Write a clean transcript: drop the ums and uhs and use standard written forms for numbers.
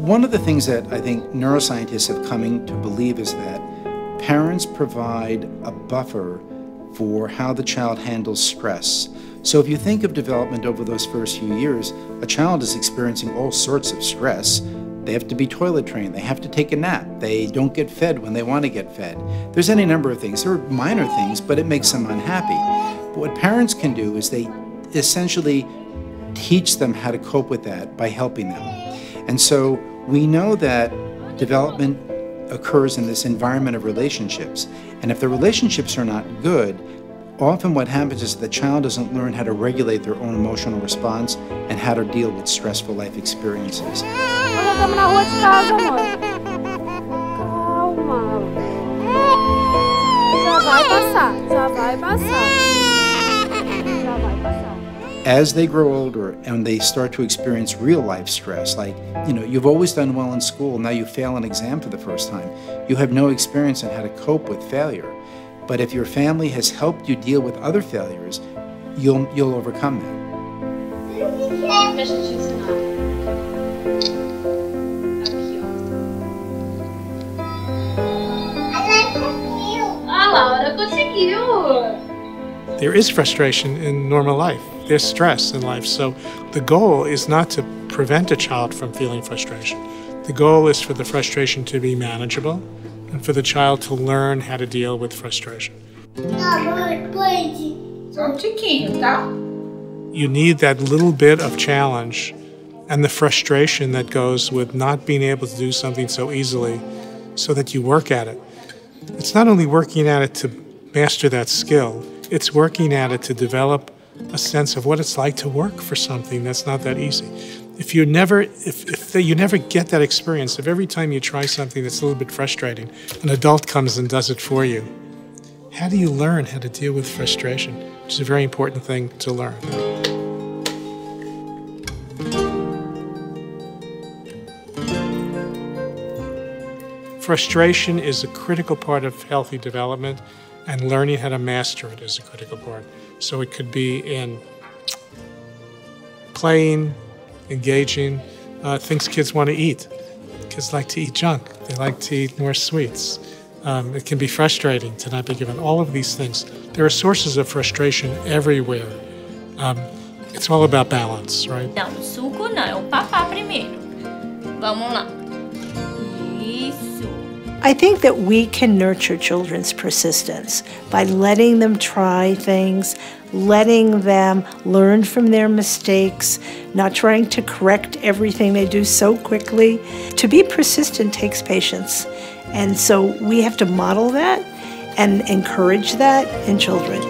One of the things that I think neuroscientists have come to believe is that parents provide a buffer for how the child handles stress. So if you think of development over those first few years, a child is experiencing all sorts of stress. They have to be toilet trained, they have to take a nap, they don't get fed when they want to get fed. There's any number of things. There are minor things, but it makes them unhappy. But what parents can do is they essentially teach them how to cope with that by helping them. And so we know that development occurs in this environment of relationships. And if the relationships are not good, often what happens is the child doesn't learn how to regulate their own emotional response and how to deal with stressful life experiences. Estamos na rua de casa, amor. Calma. Já vai passar, já vai passar. Já vai passar. As they grow older and they start to experience real life stress, like, you've always done well in school, now you fail an exam for the first time. You have no experience in how to cope with failure. But if your family has helped you deal with other failures, you'll overcome that. There is frustration in normal life. There's stress in life. So the goal is not to prevent a child from feeling frustration. The goal is for the frustration to be manageable and for the child to learn how to deal with frustration. You need that little bit of challenge and the frustration that goes with not being able to do something so easily so that you work at it. It's not only working at it to master that skill, it's working at it to develop a sense of what it's like to work for something that's not that easy. If you never get that experience, if every time you try something that's a little bit frustrating, an adult comes and does it for you, how do you learn how to deal with frustration? Which is a very important thing to learn. Frustration is a critical part of healthy development, and learning how to master it is a critical part. So it could be in playing, engaging, things kids want to eat. Kids like to eat junk. They like to eat more sweets. It can be frustrating to not be given all of these things. There are sources of frustration everywhere. It's all about balance, right? Não, o suco não, é o papá primeiro. Vamos lá. Isso. I think that we can nurture children's persistence by letting them try things, letting them learn from their mistakes, not trying to correct everything they do so quickly. To be persistent takes patience. And so we have to model that and encourage that in children.